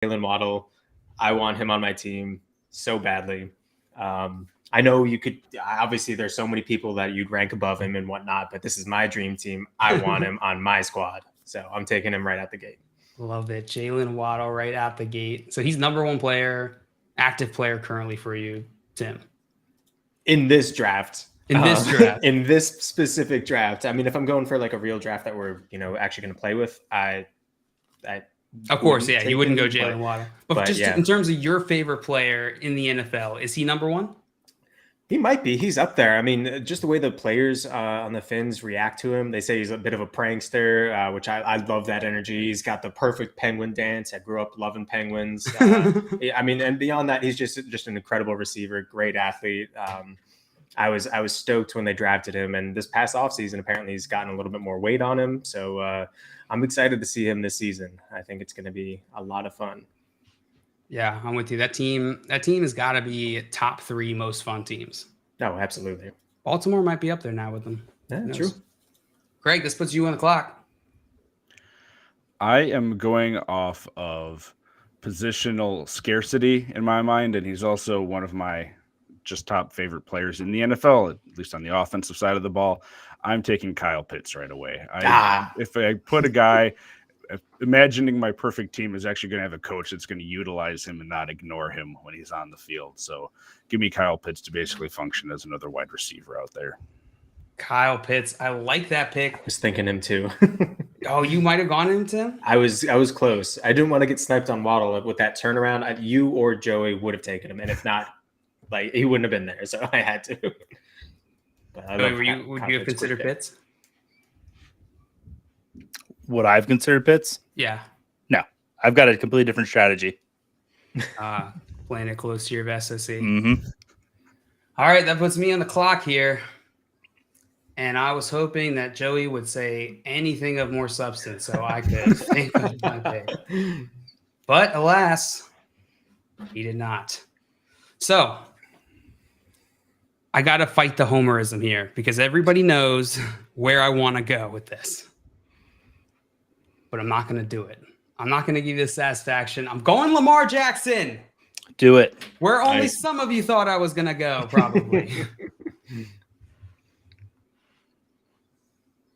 Jalen Waddle. I want him on my team so badly. I know you could, obviously there's so many people that you'd rank above him and whatnot, but this is my dream team. I want him on my squad. So I'm taking him right out the gate. Love it. Jalen Waddle right out the gate. So he's number one player, active player currently for you, Tim. In this draft. In this draft. In this specific draft. I mean, if I'm going for like a real draft that we're, actually going to play with, of course, yeah, you wouldn't go Jalen Waddle. But just in terms of your favorite player in the NFL, is he number one? He might be. He's up there. I mean, just the way the players on the Fins react to him, they say he's a bit of a prankster, which I love that energy. He's got the perfect penguin dance. I grew up loving penguins. I mean, and beyond that, he's just an incredible receiver, great athlete. I was stoked when they drafted him, and this past offseason, apparently he's gotten a little bit more weight on him. So I'm excited to see him this season. I think it's going to be a lot of fun. Yeah, I'm with you. That team has got to be top 3 most fun teams. No, absolutely. Baltimore might be up there now with them. Yeah, true. Greg, this puts you on the clock. I am going off of positional scarcity in my mind, and he's also one of my just top favorite players in the NFL, at least on the offensive side of the ball. I'm taking Kyle Pitts right away. If I put a guy, imagining my perfect team is actually going to have a coach that's going to utilize him and not ignore him when he's on the field. So give me Kyle Pitts to basically function as another wide receiver out there. Kyle Pitts. I like that pick. I was thinking him too. Oh, you might have gone him, Tim? I was close. I didn't want to get sniped on Waddle with that turnaround. You or Joey would have taken him. And if not, like, he wouldn't have been there. So I had to. Would you have considered Pitts? Would I have considered Pitts? Yeah. No, I've got a completely different strategy. Playing it close to your vest, I see. Mm-hmm. All right, that puts me on the clock here. And I was hoping that Joey would say anything of more substance so I could think of my pick. But alas, he did not. So I got to fight the homerism here because everybody knows where I want to go with this. But I'm not going to do it. I'm not going to give you the satisfaction. I'm going Lamar Jackson. Do it. Where only some of you thought I was going to go, probably.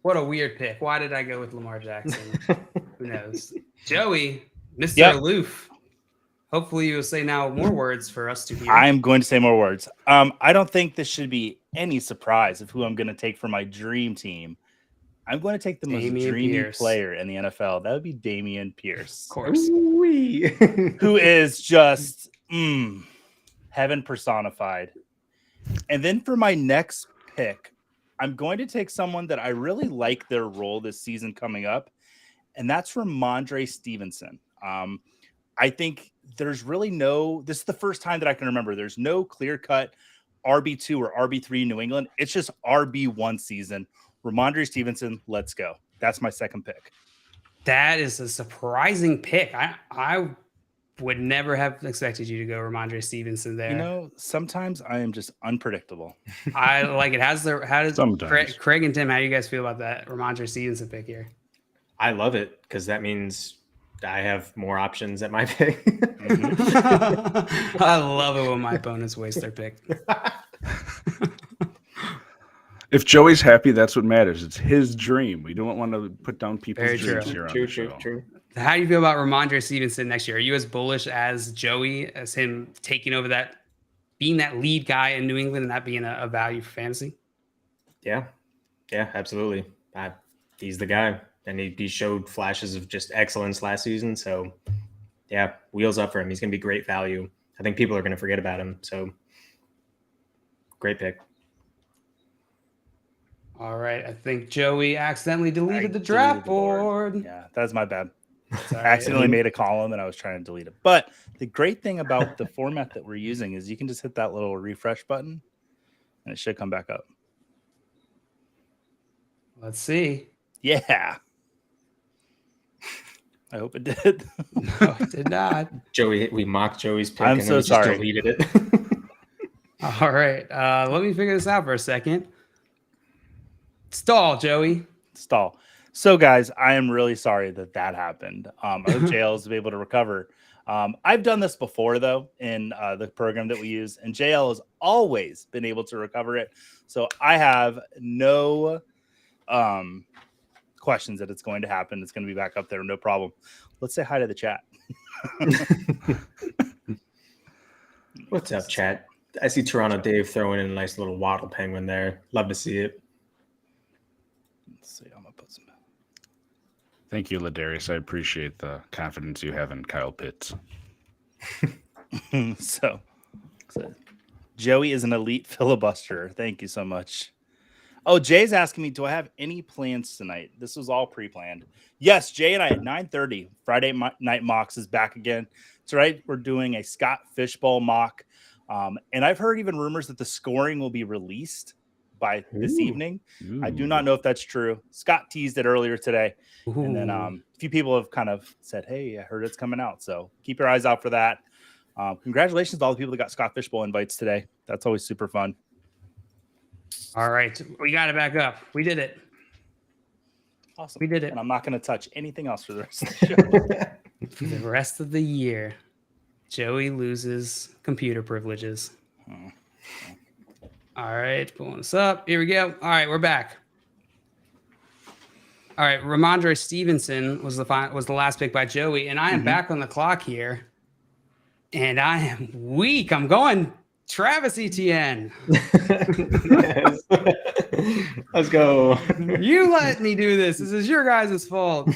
What a weird pick. Why did I go with Lamar Jackson? Who knows? Joey, Mr. Aloof. Hopefully you'll say now more words for us to hear. I'm going to say more words. I don't think this should be any surprise of who I'm going to take for my dream team. I'm going to take the most dreamy player in the NFL. That would be Dameon Pierce. Of course. Who is just heaven personified. And then for my next pick, I'm going to take someone that I really like their role this season coming up, and that's Ramondre Stevenson. I think there's really this is the first time that I can remember there's no clear-cut RB2 or RB3 in New England. It's just RB1 season. Ramondre Stevenson, let's go. That's my second pick. That is a surprising pick. I would never have expected you to go Ramondre Stevenson there. Sometimes I am just unpredictable. I like it. How does Craig and Tim, how do you guys feel about that Ramondre Stevenson pick here? I love it because that means I have more options at my pick. I love it when my opponents waste their pick. If Joey's happy, that's what matters. It's his dream. We don't want to put down people's dreams here on the show. True. How do you feel about Ramondre Stevenson next year? Are you as bullish as Joey, as him taking over being that lead guy in New England and that being a value for fantasy? Yeah, absolutely. He's the guy. And he showed flashes of just excellence last season. So, yeah, wheels up for him. He's going to be great value. I think people are going to forget about him. So, great pick. All right. I think Joey accidentally deleted the draft board. Yeah, that's my bad. I accidentally made a column and I was trying to delete it. But the great thing about the format that we're using is you can just hit that little refresh button and it should come back up. Let's see. Yeah. I hope it did. No, it did not. Joey, we mocked Joey's pick. I'm so sorry. Just deleted it. All right. Let me figure this out for a second. Stall, Joey. Stall. So, guys, I am really sorry that happened. I hope JL's be able to recover. I've done this before, though, in the program that we use, and JL has always been able to recover it. So I have no questions that it's going to happen. It's going to be back up there, no problem. Let's say hi to the chat. What's up, chat? I see Toronto Dave throwing in a nice little wattle penguin there. Love to see it. Let's see. I'm gonna put some. Thank you, Ladarius. I appreciate the confidence you have in Kyle Pitts. so Joey is an elite filibusterer. Thank you so much. Oh, Jay's asking me, do I have any plans tonight? This was all pre-planned. Yes, Jay and I at 9:30, Friday Night Mocks is back again. That's right. We're doing a Scott Fishbowl mock. And I've heard even rumors that the scoring will be released by this evening. I do not know if that's true. Scott teased it earlier today. And then a few people have kind of said, hey, I heard it's coming out. So keep your eyes out for that. Congratulations to all the people that got Scott Fishbowl invites today. That's always super fun. All right. We got it back up. We did it. Awesome. We did it. And I'm not going to touch anything else for the rest of the show. For the rest of the year, Joey loses computer privileges. All right. Pulling this up. Here we go. All right. We're back. All right. Ramondre Stevenson was the last pick by Joey. And I am back on the clock here. And I am weak. I'm going Travis Etienne. Yes. Let's go. You let me do this. This is your guys' fault.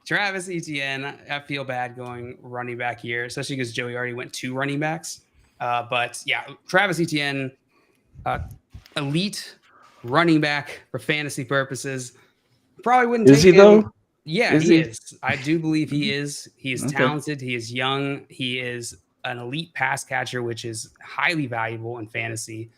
Travis Etienne, I feel bad going running back here, especially because Joey already went 2 running backs. But yeah, Travis Etienne, elite running back for fantasy purposes. Probably wouldn't Is take he him. though? Yeah, Is he he? is. I do believe he is. He is talented. He is young. He is an elite pass catcher, which is highly valuable in fantasy.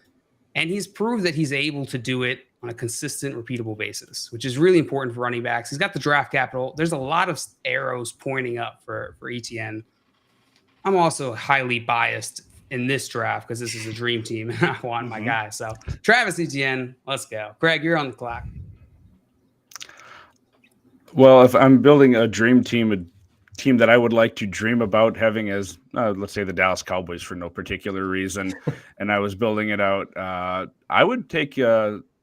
And he's proved that he's able to do it on a consistent, repeatable basis, which is really important for running backs. He's got the draft capital. There's a lot of arrows pointing up for ETN. I'm also highly biased in this draft because this is a dream team and I want my guy. So Travis Etienne, let's go. Greg, you're on the clock. Well, if I'm building a dream team, a team that I would like to dream about having as, let's say, the Dallas Cowboys for no particular reason, and I was building it out, I would take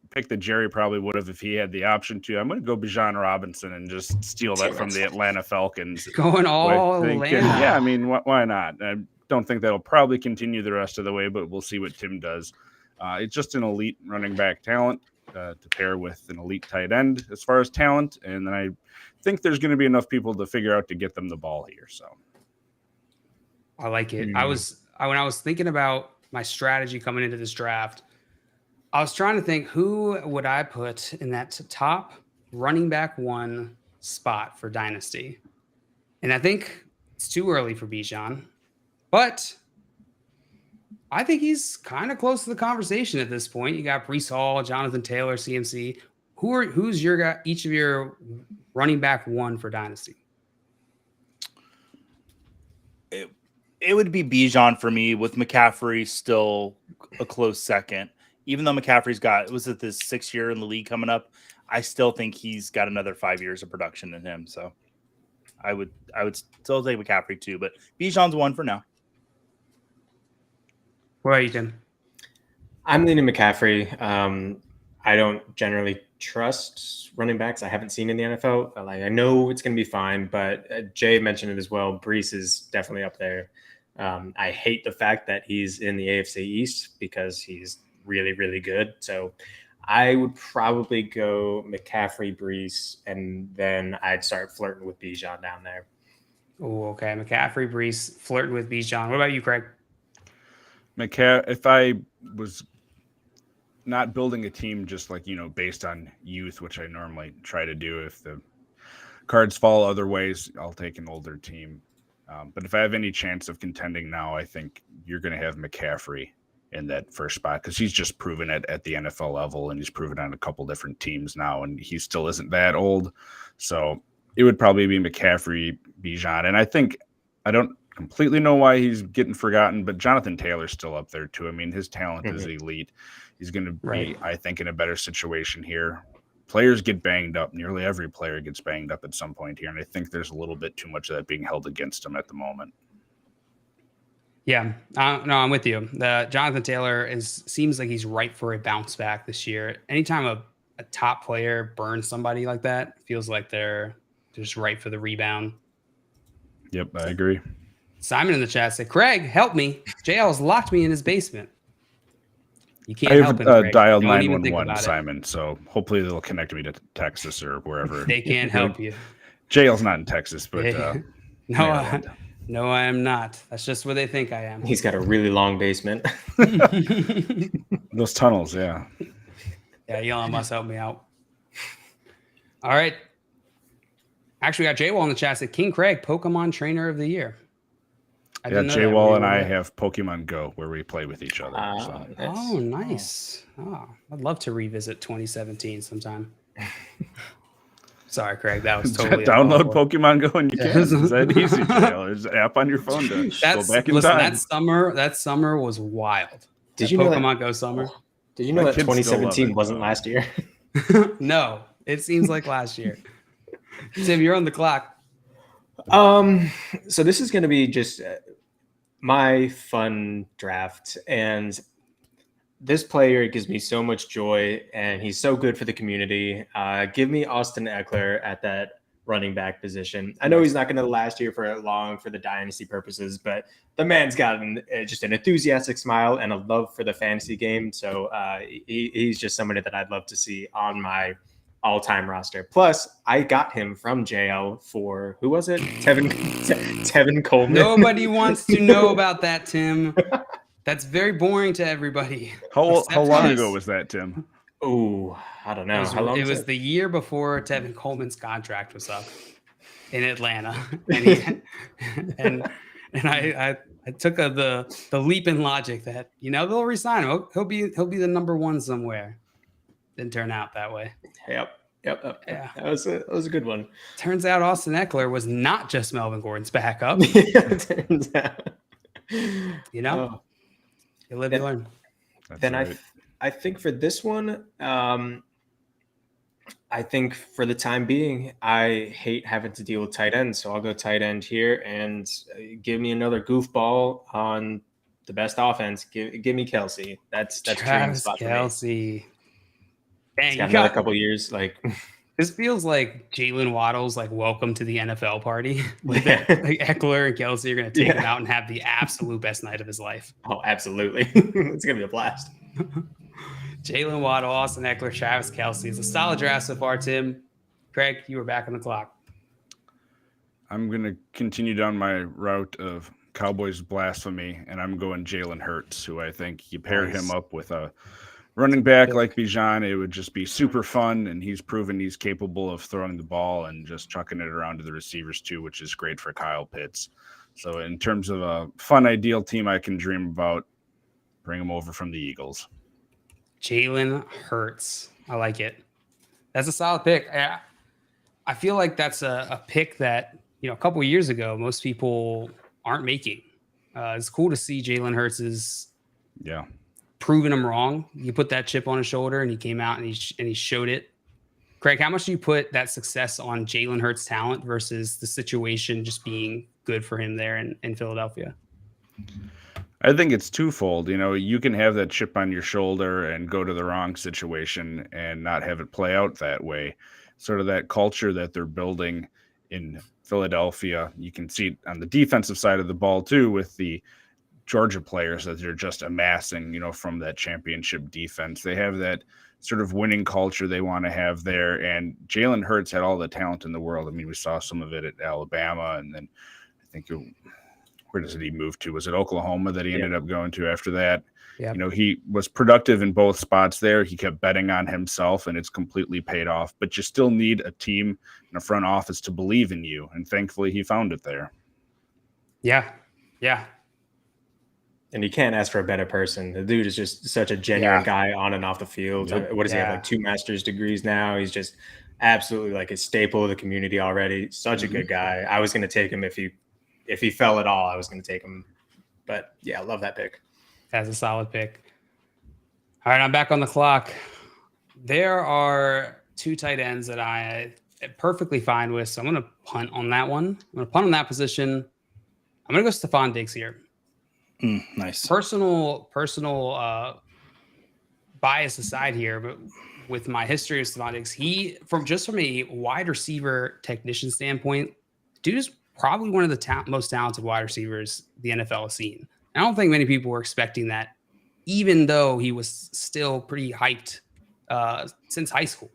pick that Jerry probably would have if he had the option to. I'm going to go Bijan Robinson and just steal that from the Atlanta Falcons. Going all Atlanta. Yeah, I mean, why not? I don't think that'll probably continue the rest of the way, but we'll see what Tim does. It's just an elite running back talent to pair with an elite tight end as far as talent, and then I think there's going to be enough people to figure out to get them the ball here. So I like it. When I was thinking about my strategy coming into this draft, I was trying to think who would I put in that top running back 1 spot for Dynasty. And I think it's too early for Bijan, but I think he's kind of close to the conversation at this point. You got Breece Hall, Jonathan Taylor, CMC. Who's your guy? Each of your running back 1 for Dynasty? It would be Bijan for me, with McCaffrey still a close second. Even though McCaffrey's got, was it this 6th year in the league coming up? I still think he's got another 5 years of production in him. So I would still take McCaffrey too, but Bijan's 1 for now. What about you, Tim? I'm leaning McCaffrey. I don't generally trust running backs I haven't seen in the NFL. Like, I know it's going to be fine, but Jay mentioned it as well. Breece is definitely up there. I hate the fact that he's in the AFC East because he's really, really good. So I would probably go McCaffrey, Breece, and then I'd start flirting with Bijan down there. Oh, okay. McCaffrey, Breece, flirting with Bijan. What about you, Craig? if I was not building a team just like, based on youth, which I normally try to do, if the cards fall other ways, I'll take an older team. But if I have any chance of contending now, I think you're going to have McCaffrey in that first spot because he's just proven it at the NFL level, and he's proven on a couple different teams now, and he still isn't that old. So it would probably be McCaffrey, Bijan. And I think, I don't completely know why he's getting forgotten, but Jonathan Taylor's still up there too. I mean, his talent is elite. He's going to be, I think, in a better situation here players get banged up. Nearly every player gets banged up at some point here, and I think there's a little bit too much of that being held against him at the moment. Yeah, no, I'm with you. Jonathan Taylor seems like he's ripe for a bounce back this year. Anytime a top player burns somebody like that, it feels like they're just ripe for the rebound. Yep, I agree. Simon in the chat said, "Craig, help me. JL's locked me in his basement." You can't I help have him, Craig. dialed Don't even think 911, about it. Simon, so hopefully they'll connect me to Texas or wherever. They can't help you. JL's not in Texas, but No, I am not. That's just where they think I am. He's got a really long basement. those tunnels, yeah. Yeah, Elon must help me out. All right. Actually, we got J-Wall in the chat said King Craig, Pokemon Trainer of the Year. Yeah, J-Wall and I have Pokemon Go where we play with each other. So. Oh, nice. Oh, I'd love to revisit 2017 sometime. Sorry, Craig. That was totally download Pokemon Go and you can. It's that easy, JL. There's an app on your phone to go back in time. That summer was wild. Did you know Pokemon Go summer? Did you know that 2017 wasn't last year? No, it seems like last year. Tim, you're on the clock. So this is going to be just my fun draft, and this player gives me so much joy, and he's so good for the community. Give me Austin Eckler at that running back position. I know he's not going to last here for long for the dynasty purposes, but the man's got just an enthusiastic smile and a love for the fantasy game. So he's just somebody that I'd love to see on my all-time roster. Plus, I got him from JL for, who was it? Tevin Coleman. Nobody wants to know about that, Tim. That's very boring to everybody. How long ago was that, Tim? Oh, I don't know. It was the year before Tevin Coleman's contract was up in Atlanta, and I took the leap in logic that they'll resign him. He'll be the number one somewhere. Didn't turn out that way. Yep. Yeah, that was a good one. Turns out Austin Eckler was not just Melvin Gordon's backup. Turns out. You live, you learn. Then right. I think for this one, I think for the time being, I hate having to deal with tight ends, so I'll go tight end here and give me another goofball on the best offense. Give me Kelsey. That's Travis Kelsey. Dang, he's got another couple years. This feels like Jalen Waddle's welcome to the NFL party. Eckler and Kelsey are going to take him out and have the absolute best night of his life. Oh, absolutely. It's going to be a blast. Jalen Waddle, Austin Eckler, Travis Kelsey. It's a solid draft so far, Tim. Craig, you were back on the clock. I'm going to continue down my route of Cowboys blasphemy, and I'm going Jalen Hurts, who I think you pair him up with a running back like Bijan, it would just be super fun, and he's proven he's capable of throwing the ball and just chucking it around to the receivers too, which is great for Kyle Pitts. So in terms of a fun, ideal team I can dream about, bring him over from the Eagles. Jalen Hurts. I like it. That's a solid pick. I feel like that's a pick that, a couple of years ago, most people aren't making. It's cool to see Jalen Hurts is proving him wrong. You put that chip on his shoulder and he came out and he showed it. Craig, how much do you put that success on Jalen Hurts' talent versus the situation just being good for him there in Philadelphia? I think it's twofold. You can have that chip on your shoulder and go to the wrong situation and not have it play out that way. Sort of that culture that they're building in Philadelphia. You can see it on the defensive side of the ball too with the Georgia players that they're just amassing, from that championship defense. They have that sort of winning culture they want to have there. And Jalen Hurts had all the talent in the world. I mean, we saw some of it at Alabama, and then I think where does he move to? Was it Oklahoma that he ended up going to after that? Yep. He was productive in both spots there. He kept betting on himself, and it's completely paid off. But you still need a team and a front office to believe in you. And thankfully, he found it there. Yeah. And you can't ask for a better person. The dude is just such a genuine guy on and off the field. Yep. What does he have, 2 master's degrees now? He's just absolutely a staple of the community already. Such a good guy. I was going to take him if he fell at all. I was going to take him. But I love that pick. That's a solid pick. All right, I'm back on the clock. There are two tight ends that I am perfectly fine with. So I'm going to punt on that one. I'm going to punt on that position. I'm going to go Stephon Diggs here. Nice. Personal bias aside here, but with my history of Stephon Diggs, from a wide receiver technician standpoint, dude is probably one of the most talented wide receivers the NFL has seen. I don't think many people were expecting that, even though he was still pretty hyped since high school.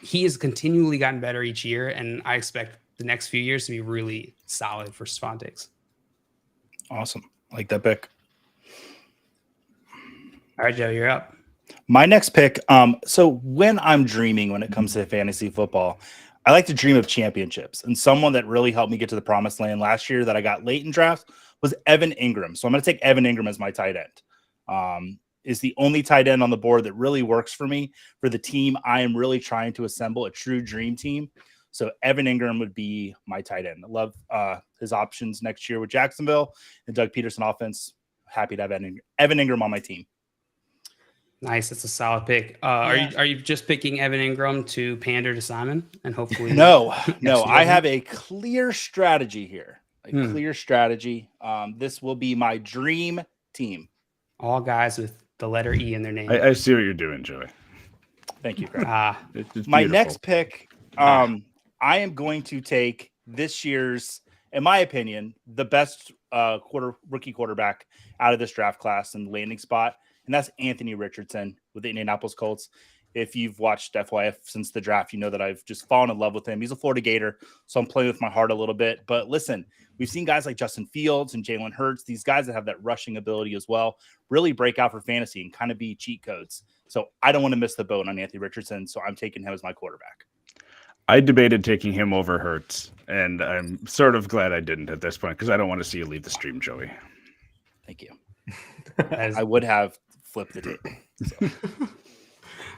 He has continually gotten better each year, and I expect the next few years to be really solid for Stephon Diggs. Awesome. I like that pick. All right, Joe, you're up. My next pick. So when I'm dreaming when it comes to fantasy football, I like to dream of championships. And someone that really helped me get to the promised land last year that I got late in drafts was Evan Ingram. So I'm going to take Evan Ingram as my tight end. Is the only tight end on the board that really works for me for the team I am really trying to assemble, a true dream team. So Evan Ingram would be my tight end. I love his options next year with Jacksonville and Doug Peterson offense. Happy to have Evan Ingram on my team. Nice. That's a solid pick. Are you just picking Evan Ingram to pander to Simon and hopefully? No. I have a clear strategy here. Clear strategy. This will be my dream team. All guys with the letter E in their name. I see what you're doing, Joey. Thank you, Craig. It's my beautiful. next pick, I am going to take this year's, in my opinion, the best rookie quarterback out of this draft class and landing spot, and that's Anthony Richardson with the Indianapolis Colts. If you've watched FYF since the draft, you know that I've just fallen in love with him. He's a Florida Gator, so I'm playing with my heart a little bit. But listen, we've seen guys like Justin Fields and Jalen Hurts, these guys that have that rushing ability as well, really break out for fantasy and kind of be cheat codes. So I don't want to miss the boat on Anthony Richardson, so I'm taking him as my quarterback. I debated taking him over Hurts, and I'm sort of glad I didn't at this point because I don't want to see you leave the stream, Joey. Thank you. I would have flipped the table. So.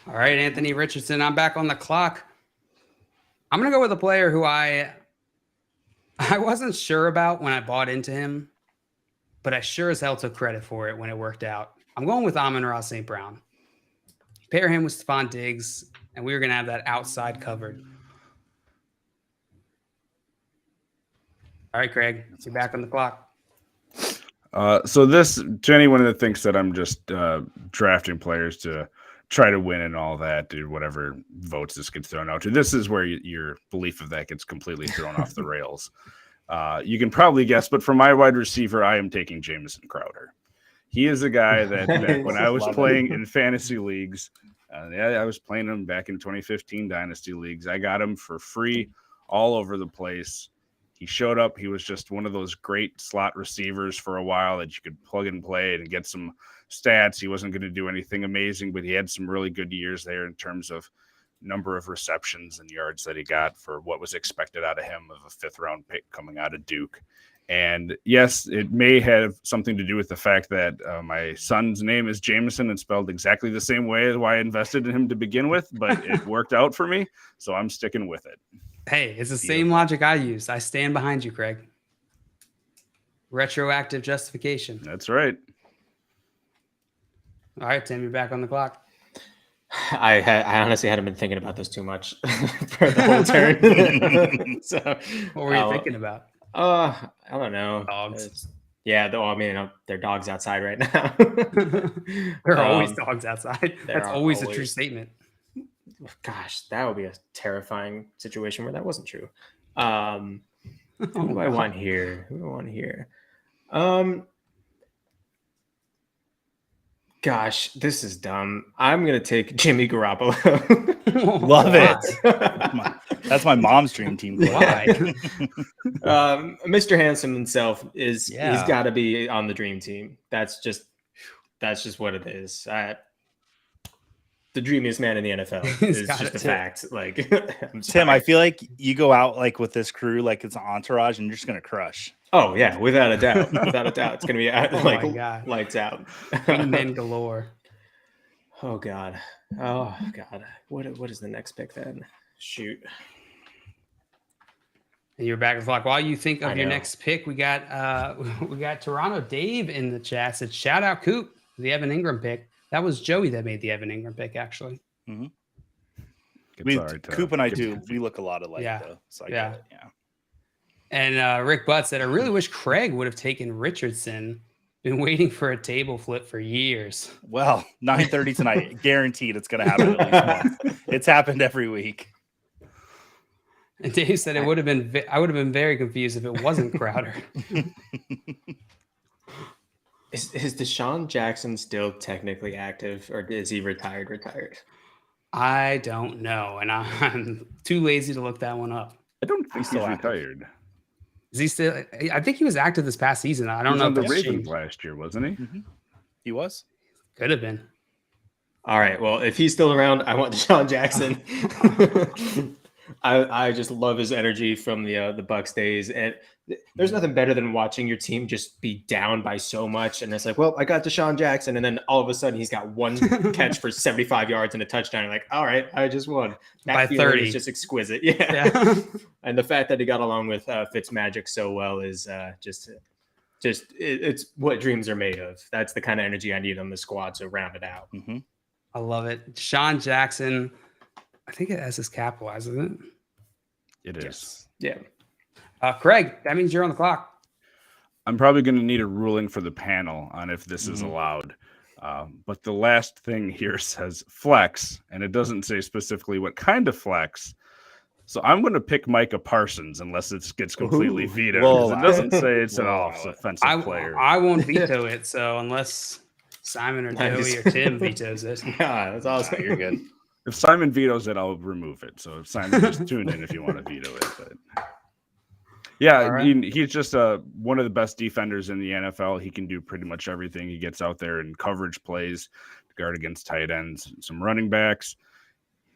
All right, Anthony Richardson, I'm back on the clock. I'm going to go with a player who I wasn't sure about when I bought into him, but I sure as hell took credit for it when it worked out. I'm going with Amon-Ra St. Brown. Pair him with Stephon Diggs, and we were going to have that outside covered. All right, Craig, you're back on the clock. So this, to anyone that thinks that I'm just drafting players to try to win and all that, dude, whatever votes this gets thrown out to, this is where your belief of that gets completely thrown off the rails. You can probably guess, but for my wide receiver, I am taking Jamison Crowder. He is a guy that when I was playing in fantasy leagues, I was playing him back in 2015 Dynasty leagues. I got him for free all over the place. He showed up. He was just one of those great slot receivers for a while that you could plug and play and get some stats. He wasn't going to do anything amazing, but he had some really good years there in terms of number of receptions and yards that he got for what was expected out of him of a fifth-round pick coming out of Duke. And yes, it may have something to do with the fact that my son's name is Jameson and spelled exactly the same way as why I invested in him to begin with, but it worked out for me, so I'm sticking with it. Hey, it's the same logic I used. I stand behind you, Craig. Retroactive justification. That's right. All right, Tim, you're back on the clock. I honestly hadn't been thinking about this too much for the whole turn. So, what were you thinking about? I don't know. Dogs. They're dogs outside right now. There are always dogs outside. That's always a true statement. Gosh, that would be a terrifying situation where that wasn't true. Who do I want here? Gosh, this is dumb. I'm going to take Jimmy Garoppolo. Love it. That's my mom's dream team. Why? Mr. Handsome himself he's got to be on the dream team. That's just what it is. The dreamiest man in the NFL is just a fact. Like, Tim, I feel like you go out like with this crew, like it's an entourage, and you're just gonna crush. Oh yeah, without a doubt, it's gonna be lights out. Men galore. Oh god. What is the next pick then? Shoot. And you're back on the clock. While you think of your next pick, we got Toronto Dave in the chat. Said shout out Coop, the Evan Ingram pick. That was Joey that made the Evan Ingram pick, actually. Coop and I do. We look a lot alike, Yeah. though. So I Yeah. get it. Yeah. And Rick Butt said, I really wish Craig would have taken Richardson. Been waiting for a table flip for years. Well, 9:30 tonight. Guaranteed it's going to happen at least once. It's happened every week. And Dave said I would have been very confused if it wasn't Crowder. Is Deshaun Jackson still technically active, or is he retired? I don't know, and I'm too lazy to look that one up. I don't think he's retired. Is he still? I think he was active this past season. I don't know. On the Ravens last year, wasn't he? Mm-hmm. He was. Could have been. All right. Well, if he's still around, I want Deshaun Jackson. I just love his energy from the Bucs days, and there's nothing better than watching your team just be down by so much, and it's like, well, I got Deshaun Jackson, and then all of a sudden he's got one catch for 75 yards and a touchdown. You're like, all right, I just won. That by feeling 30 is just exquisite. Yeah. And the fact that he got along with Fitzmagic so well is it's what dreams are made of. That's the kind of energy I need on the squad. So round it out. Mm-hmm. I love it. Deshaun Jackson. I think it has his capitalized, isn't it? It is. Yeah. Craig, that means you're on the clock. I'm probably going to need a ruling for the panel on if this is allowed. But the last thing here says flex, and it doesn't say specifically what kind of flex. So I'm going to pick Micah Parsons unless it gets completely vetoed. Because it doesn't say it's an offensive player. I won't veto it. So unless Simon or Joey or Tim vetoes it. Yeah, that's awesome. You're good. If Simon vetoes it, I'll remove it. So if Simon, just tune in if you want to veto it. But yeah, right. I mean, he's just one of the best defenders in the NFL. He can do pretty much everything. He gets out there and coverage plays to guard against tight ends, some running backs.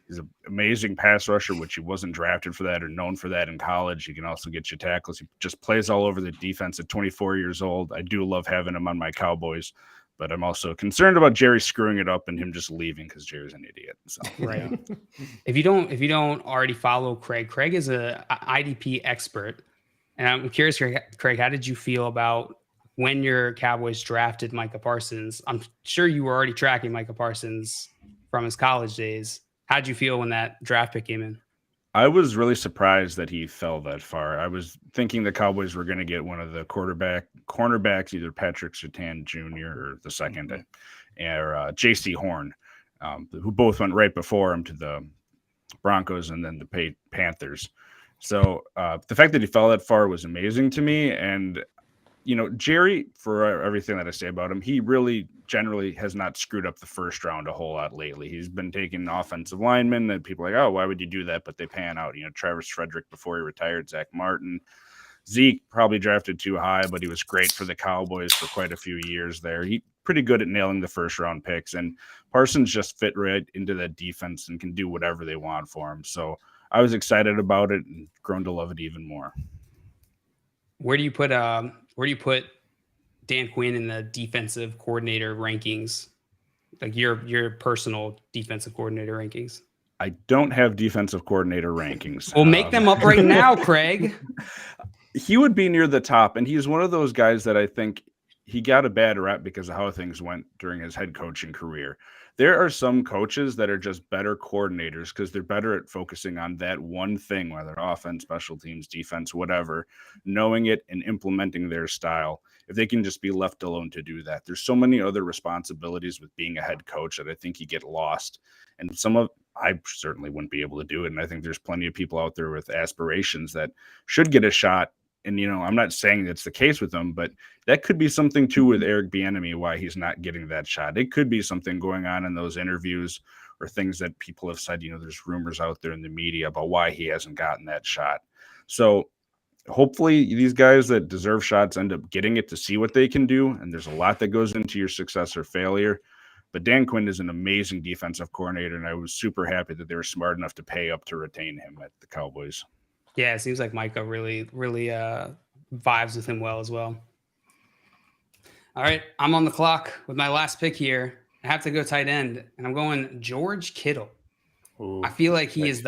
He's an amazing pass rusher, which he wasn't drafted for that or known for that in college. He can also get you tackles. He just plays all over the defense at 24 years old. I do love having him on my Cowboys. But I'm also concerned about Jerry screwing it up and him just leaving because Jerry's an idiot. So, right. Yeah. If you don't already follow Craig is a IDP expert. And I'm curious, Craig, how did you feel about when your Cowboys drafted Micah Parsons? I'm sure you were already tracking Micah Parsons from his college days. How did you feel when that draft pick came in? I was really surprised that he fell that far. I was thinking the Cowboys were going to get one of the cornerbacks, either Patrick Surtain Jr. or the second, or J.C. Horn, who both went right before him to the Broncos and then the Panthers. So the fact that he fell that far was amazing to me. And, Jerry, for everything that I say about him, he really generally has not screwed up the first round a whole lot lately. He's been taking offensive linemen that people are like, oh, why would you do that? But they pan out. Travis Frederick before he retired, Zach Martin. Zeke probably drafted too high, but he was great for the Cowboys for quite a few years there. He pretty good at nailing the first round picks. And Parsons just fit right into that defense and can do whatever they want for him. So I was excited about it and grown to love it even more. Where do you put Dan Quinn in the defensive coordinator rankings? Like your personal defensive coordinator rankings? I don't have defensive coordinator rankings. Well, make them up right now, Craig. He would be near the top, and he's one of those guys that I think he got a bad rep because of how things went during his head coaching career. There are some coaches that are just better coordinators because they're better at focusing on that one thing, whether offense, special teams, defense, whatever, knowing it and implementing their style. If they can just be left alone to do that. There's so many other responsibilities with being a head coach that I think you get lost. And I certainly wouldn't be able to do it. And I think there's plenty of people out there with aspirations that should get a shot. And, I'm not saying that's the case with him, but that could be something too with Eric Bieniemy, why he's not getting that shot. It could be something going on in those interviews or things that people have said, there's rumors out there in the media about why he hasn't gotten that shot. So hopefully these guys that deserve shots end up getting it to see what they can do. And there's a lot that goes into your success or failure. But Dan Quinn is an amazing defensive coordinator, and I was super happy that they were smart enough to pay up to retain him at the Cowboys. Yeah, it seems like Micah really vibes with him well as well. All right, I'm on the clock with my last pick here. I have to go tight end, and I'm going George Kittle. Ooh, I feel like he's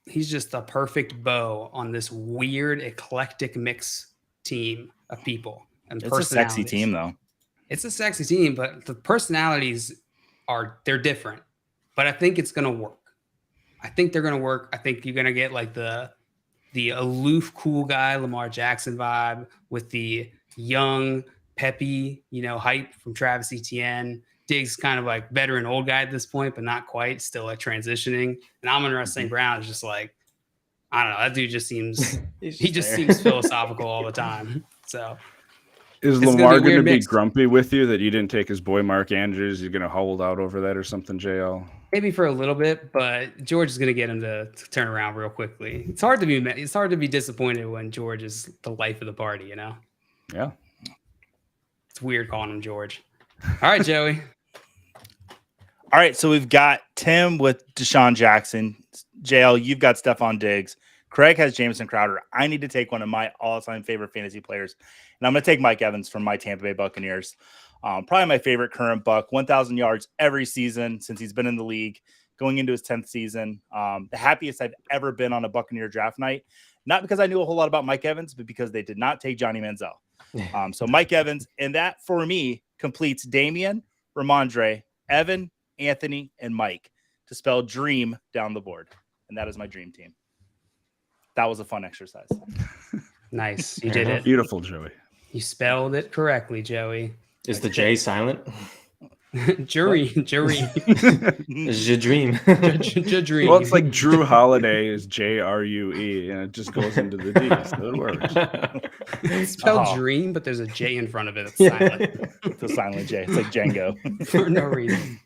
just the perfect bow on this weird, eclectic mix team of people. And it's a sexy team, though. It's a sexy team, but the personalities they're different. but I think it's going to work. I think they're going to work. I think you're going to get like the aloof, cool guy, Lamar Jackson vibe with the young, peppy, hype from Travis Etienne. Diggs kind of like veteran old guy at this point, but not quite, still like transitioning. And Amon-Ra St. Brown is just like, I don't know. That dude just seems seems philosophical all the time. So is Lamar going to be grumpy with you that you didn't take his boy Mark Andrews? You're going to hold out over that or something, JL? Maybe for a little bit, but George is going to get him to turn around real quickly. It's hard to be disappointed when George is the life of the party, Yeah. It's weird calling him George. All right, Joey. All right, so we've got Tim with Deshaun Jackson. JL, you've got Stephon Diggs. Craig has Jamison Crowder. I need to take one of my all-time favorite fantasy players, and I'm going to take Mike Evans from my Tampa Bay Buccaneers. Probably my favorite current Buck, 1,000 yards every season since he's been in the league, going into his 10th season. The happiest I've ever been on a Buccaneer draft night, not because I knew a whole lot about Mike Evans, but because they did not take Johnny Manziel. So Mike Evans, and that for me completes Damian, Ramondre, Evan, Anthony, and Mike to spell dream down the board. And that is my dream team. That was a fun exercise. Nice. You did it. Beautiful, Joey. You spelled it correctly, Joey. Is the J silent? Jury. It's your dream. Dream. Well, it's like Drew Holiday is JRUE, and it just goes into the D, so it works. It's spelled dream, but there's a J in front of it. It's silent. It's a silent J. It's like Django. For no reason.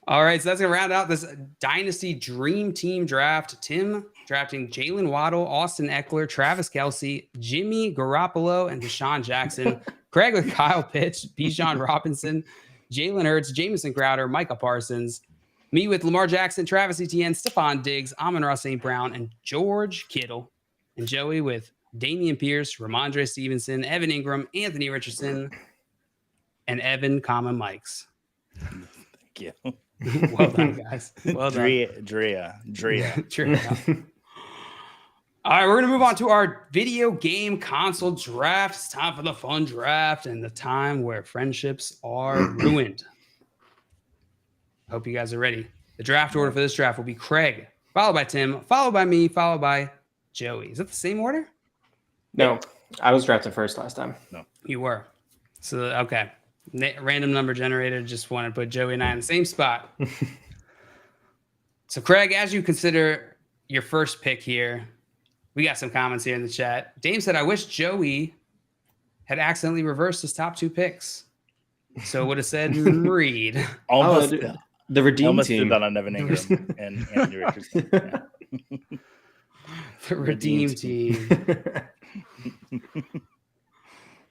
All right, so that's going to round out this Dynasty Dream Team draft. Tim drafting Jalen Waddle, Austin Eckler, Travis Kelce, Jimmy Garoppolo, and Deshaun Jackson. Craig with Kyle Pitts, Bijan Robinson, Jalen Hurts, Jamison Crowder, Micah Parsons. Me with Lamar Jackson, Travis Etienne, Stephon Diggs, Amon-Ra St. Brown, and George Kittle. And Joey with Damian Pierce, Ramondre Stevenson, Evan Ingram, Anthony Richardson, and Evan, Mikes. Thank you. Well done, guys. Well done. Drea. All right, we're going to move on to our video game console draft. It's time for the fun draft and the time where friendships are ruined. Hope you guys are ready. The draft order for this draft will be Craig, followed by Tim, followed by me, followed by Joey. Is that the same order? No, I was drafted first last time. No. You were. So, okay. Random number generator. Just want to put Joey and I in the same spot. So, Craig, as you consider your first pick here, we got some comments here in the chat. Dame said, I wish Joey had accidentally reversed his top two picks. So it would have said Reed. Almost. The redeem almost team. did that on Evan Ingram and Anthony Richardson. Yeah. The redeem team.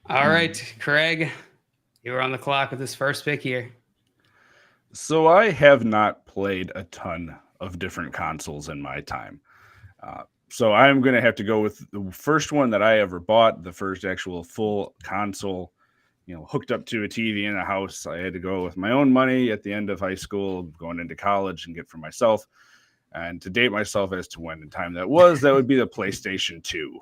All right, Craig, you were on the clock with this first pick here. So I have not played a ton of different consoles in my time. So I'm going to have to go with the first one that I ever bought, the first actual full console, hooked up to a TV in a house. I had to go with my own money at the end of high school, going into college and get for myself. And to date myself as to when in time that would be the PlayStation 2.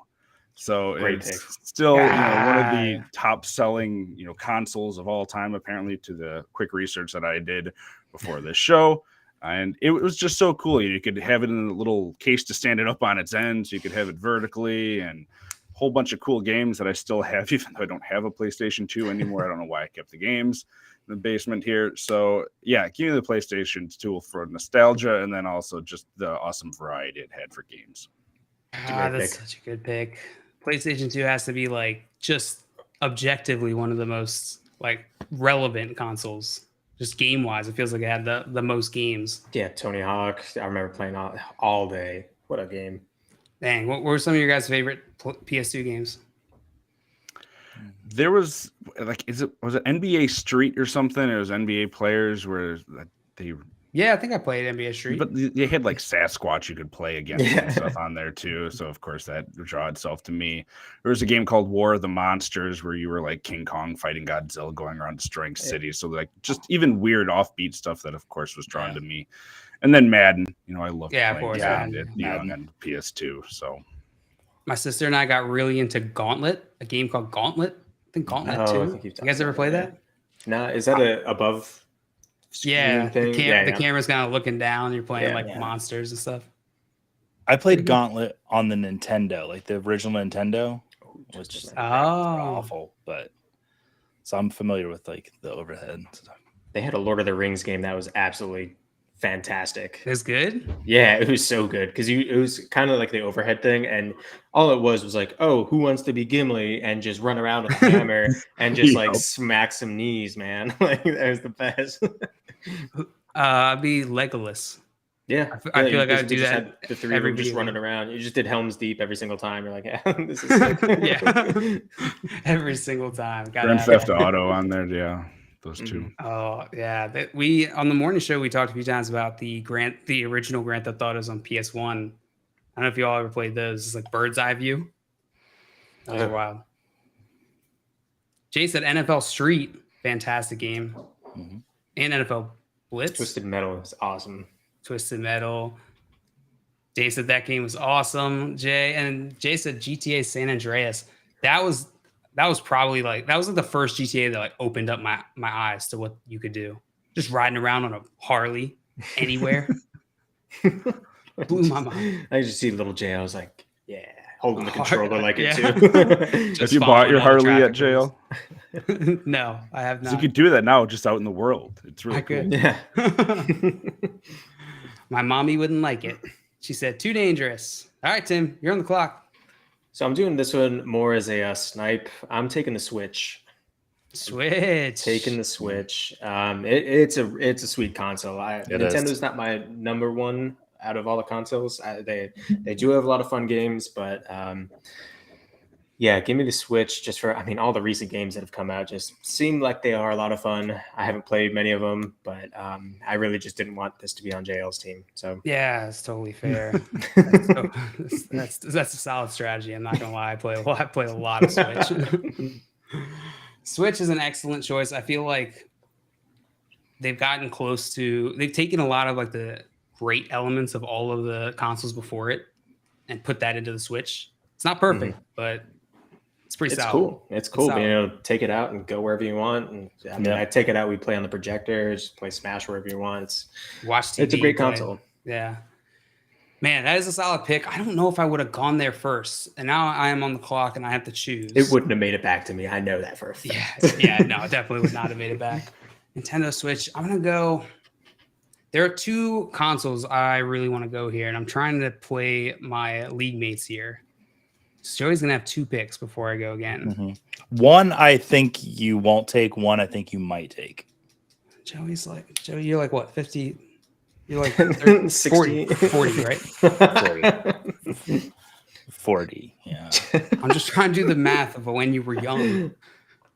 So it's still one of the top selling consoles of all time, apparently, to the quick research that I did before this show. And it was just so cool. You could have it in a little case to stand it up on its end, so you could have it vertically, and a whole bunch of cool games that I still have, even though I don't have a PlayStation 2 anymore. I don't know why I kept the games in the basement here. So yeah, give me the PlayStation 2 for nostalgia, and then also just the awesome variety it had for games. That's such a good pick. PlayStation 2 has to be just objectively one of the most relevant consoles. Just game wise, it feels like it had the most games. Yeah, Tony Hawk. I remember playing all day. What a game! Dang, what were some of your guys' favorite PS2 games? There was was it NBA Street or something? It was NBA players where they. Yeah, I think I played NBA Street. But they had Sasquatch you could play against and stuff on there too. So of course that would draw itself to me. There was a game called War of the Monsters where you were King Kong fighting Godzilla going around destroying cities. So just even weird offbeat stuff that of course was drawn to me. And then Madden, I loved playing Madden on PS2. So my sister and I got really into Gauntlet, a game called Gauntlet. I think Gauntlet 2. You guys ever play that? No, is that above Yeah, thing. the camera's kind of looking down. You're playing Yeah. monsters and stuff. I played Gauntlet on the Nintendo, like the original Nintendo, which is awful, but so I'm familiar with like the overhead stuff. They had a Lord of the Rings game that was absolutely fantastic. It's good. Yeah, it was so good because it was kind of like the overhead thing, and all it was like, oh, who wants to be Gimli and just run around with a hammer and just like smack some knees, man. Like that was the best. I'd be Legolas. Yeah, I feel like I would do that. Had the three of them just running around. You just did Helm's Deep every single time. You're like, yeah, this is sick. Yeah, every single time. Grand Theft Auto on there, yeah. Those two. Oh yeah, we on the morning show we talked a few times about the original Grand Theft Autos on PS1. I don't know if you all ever played those. It's like bird's eye view. Those are wild. Jay said NFL Street, fantastic game, and NFL Blitz. Twisted Metal is awesome. Twisted Metal. Jay said that game was awesome. Jay said GTA San Andreas. That was probably that was the first GTA that opened up my eyes to what you could do. Just riding around on a Harley anywhere. Blew my mind. I just see little Jay. I was like, yeah, holding the controller like it too. Have you bought your Harley at jail? No, I have not. You could do that now, just out in the world. It's really cool. Yeah. My mommy wouldn't like it. She said, too dangerous. All right, Tim, you're on the clock. So I'm doing this one more as a snipe. I'm taking the Switch. Taking the Switch. It's a sweet console. Nintendo's not my number one out of all the consoles. They do have a lot of fun games, but yeah, give me the Switch just for, all the recent games that have come out just seem like they are a lot of fun. I haven't played many of them, but I really just didn't want this to be on JL's team. So yeah, it's totally fair. That's a solid strategy. I'm not gonna lie. I play a lot of Switch. Switch is an excellent choice. I feel like they've taken a lot of the great elements of all of the consoles before it and put that into the Switch. It's not perfect, but it's pretty solid. Cool. It's cool being able to take it out and go wherever you want. And I take it out. We play on the projector, just play Smash wherever you want. Watch TV. It's a great console. Yeah. Man, that is a solid pick. I don't know if I would have gone there first. And now I am on the clock and I have to choose. It wouldn't have made it back to me. I know that for a fact. Yeah, no, it definitely would not have made it back. Nintendo Switch. I'm going to go. There are two consoles I really want to go here, and I'm trying to play my league mates here. So Joey's going to have two picks before I go again. Mm-hmm. One I think you won't take. One I think you might take. Joey, you're like what, 50? You're like 30, 40, right? 40, yeah. I'm just trying to do the math of when you were young.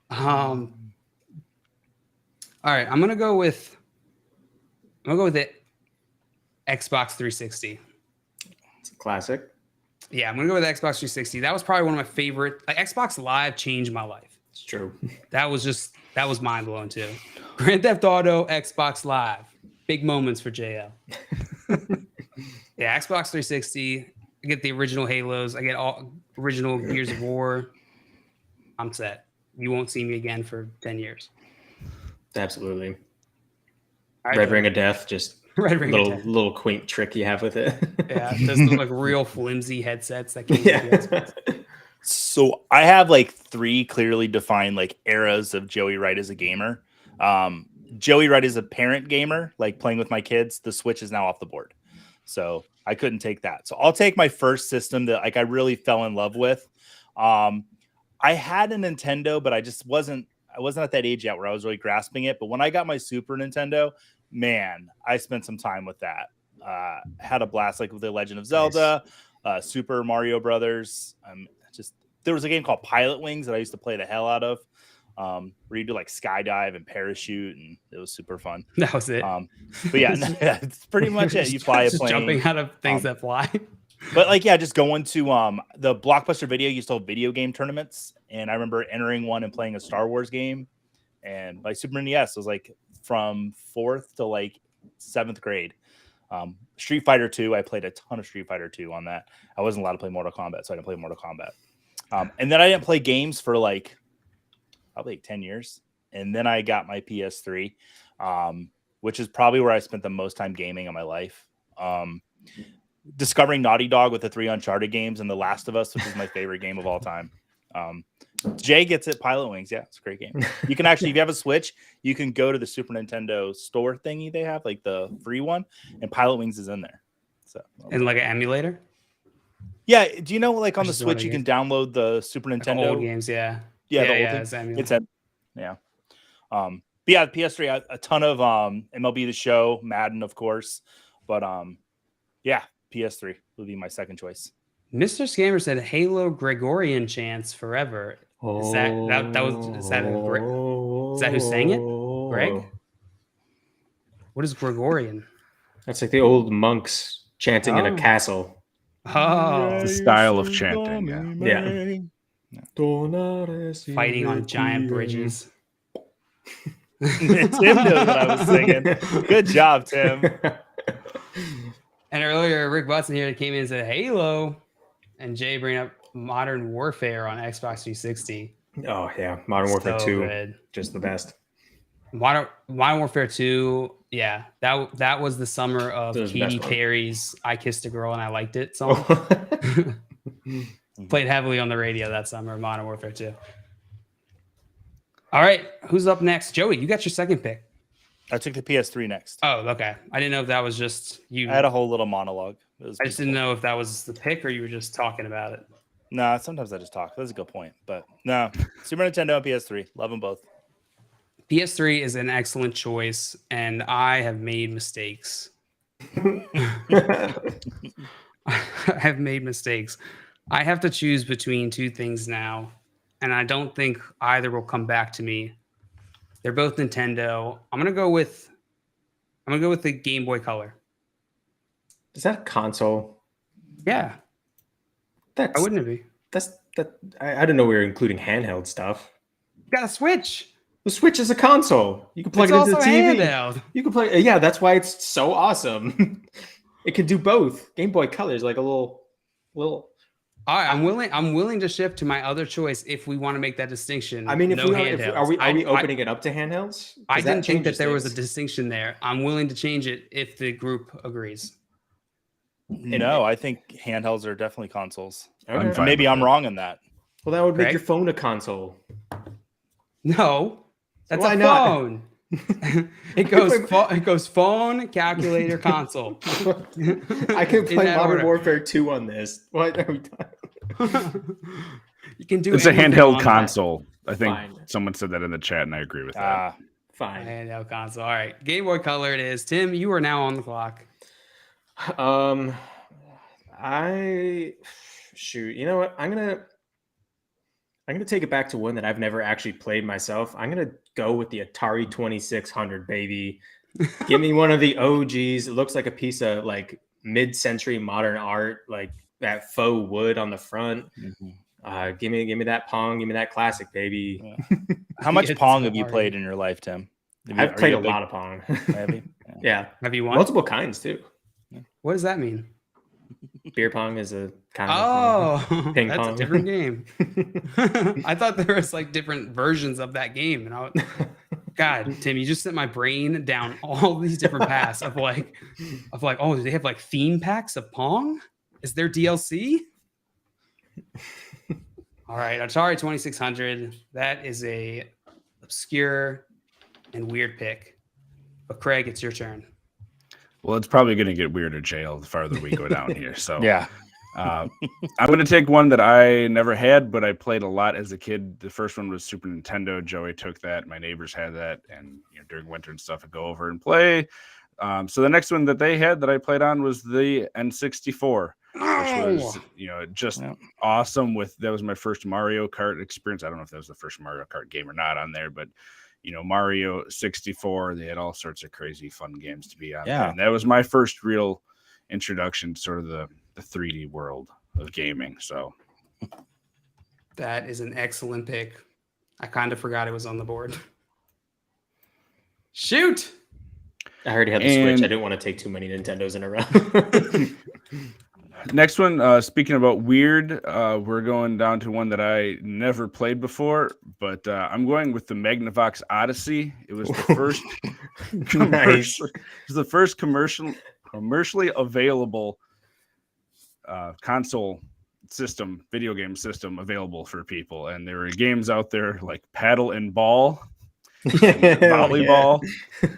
All right, I'm gonna go with the Xbox 360. It's a classic. Yeah, I'm gonna go with Xbox 360. That was probably one of my favorite. Xbox Live changed my life. It's true. That was mind blowing too. Grand Theft Auto, Xbox Live. Big moments for JL. Yeah, Xbox 360. I get the original Halos. I get all original Gears of War. I'm set. You won't see me again for 10 years. Absolutely. Right, Red Ring of Death, just little quaint trick you have with it. Yeah, those look like real flimsy headsets that came with the Xbox. So I have three clearly defined eras of Joey Wright as a gamer. Joey Wright is a parent gamer, playing with my kids. The Switch is now off the board. So I couldn't take that. So I'll take my first system that I really fell in love with. I had a Nintendo, but I wasn't at that age yet where I was really grasping it. But when I got my Super Nintendo, man, I spent some time with that. Had a blast with The Legend of Zelda, Super Mario Brothers. There was a game called Pilot Wings that I used to play the hell out of. Where you do skydive and parachute, and it was super fun. That was it. But yeah, it's pretty much it. You fly a plane, jumping out of things that fly. But just going to the Blockbuster Video used to hold video game tournaments, and I remember entering one and playing a Star Wars game. And my Super NES was from 4th to 7th grade. Street Fighter 2, I played a ton of Street Fighter 2 on that. I wasn't allowed to play Mortal Kombat, so I didn't play Mortal Kombat. And then I didn't play games for probably 10 years. And then I got my PS3. which is probably where I spent the most time gaming in my life. Discovering Naughty Dog with the 3 Uncharted games and The Last of Us, which is my favorite game of all time. Jay gets it. Pilot Wings. Yeah, it's a great game. You can actually, if you have a Switch, you can go to the Super Nintendo store thingy they have, like the free one, and Pilot Wings is in there. So, And like an emulator? yeah. Do you know, like on the Just the one Switch, I you can download the Super Like Nintendo old games, yeah. Yeah, the yeah, old it's thing. emulator. It's yeah. But yeah, PS3, a ton of MLB The Show, Madden, of course. But yeah, PS3 would be my second choice. Mr. Scammer said Halo Gregorian chants forever. Is that who sang it? Greg? What is Gregorian? That's like the old monks chanting in a Oh. castle. Oh, The style of chanting, Yeah. fighting on giant bridges. Tim knows what I was singing. Good job, Tim. And earlier, Rick Butson here came in and said Halo, and Jay bring up Modern Warfare on Xbox 360. Oh yeah, Modern Warfare So 2, good. just the best. Modern Warfare 2, yeah, that was the summer of That was the best Katy one. Perry's "I Kissed a Girl and I Liked It" song. Played heavily on the radio that summer. Modern Warfare 2. All right, who's up next? Joey, you got your second pick. I took the PS3 next. Oh, okay. I didn't know if that was just you. I had a whole little monologue. I just didn't know if that was the pick or you were just talking about it. Nah, sometimes I just talk. That's a good point. But no, Super Nintendo and PS3. Love them both. PS3 is an excellent choice, and I have made mistakes. I have made mistakes. I have to choose between two things now, and I don't think either will come back to me. They're both Nintendo. I'm gonna go with the Game Boy Color. Is that a console? Yeah, That's why wouldn't it be? I didn't know we were including handheld stuff. You got a Switch. The Switch is a console. You can plug It's it into the also TV. handheld. You can play. Yeah, that's why it's so awesome. It can do both. Game Boy Color is like a little. All right, I'm willing to shift to my other choice if we want to make that distinction. I mean, if no we handhelds. are we opening it up to handhelds? 'Cause I didn't think that changes there was a things. distinction there. I'm willing to change it if the group agrees. No, I think handhelds are definitely consoles. Okay. I'm fine Maybe with I'm that. wrong in that. Well, that would make Greg? your phone a console. No, that's Why a not? phone. It goes phone, calculator, console. I can In play that Modern order. Warfare 2 on this. What are we talking? You can do It's a anything handheld on that. console. I think Fine. someone said that in the chat, and I agree with that. A Fine. handheld console. All right, Game Boy Color it is. Tim, you are now on the clock. I shoot. You know what? I'm gonna take it back to one that I've never actually played myself. I'm gonna go with the Atari 2600, baby. Give me one of the OGs. It looks like a piece of like mid-century modern art, like that faux wood on the front. Give me that Pong. Give me that classic, baby. Yeah. How much It's Pong have you hard. played in your life, Tim? I've played a lot of Pong. Have you? Yeah, Have you won? multiple kinds too. What does that mean? Beer pong is a kind of Oh, Ping that's pong. a different game. I thought there was like different versions of that game, and God, Tim, you just sent my brain down all these different paths of like, oh, do they have like theme packs of Pong? Is there DLC? All right, Atari 2600. That is a obscure and weird pick. But Craig, it's your turn. Well, it's probably going to get weirder, jail, the farther we go down here. So Yeah. I'm going to take one that I never had, but I played a lot as a kid. The first one was Super Nintendo. Joey took that. My neighbors had that, and during winter and stuff, I'd go over and play. So the next one that they had that I played on was the N64, which was just awesome. That was my first Mario Kart experience. I don't know if that was the first Mario Kart game or not on there, but Mario 64, they had all sorts of crazy fun games to be on. Yeah. There. And that was my first real introduction to sort of the 3D world of gaming. So That is an excellent pick. I kind of forgot it was on the board. Shoot. I already had the Switch. I didn't want to take too many Nintendos in a row. Next one, speaking about weird, we're going down to one that I never played before, but I'm going with the Magnavox Odyssey. It was the first Nice. commercially available console system, video game system available for people, and there were games out there like Paddle and Ball, volleyball,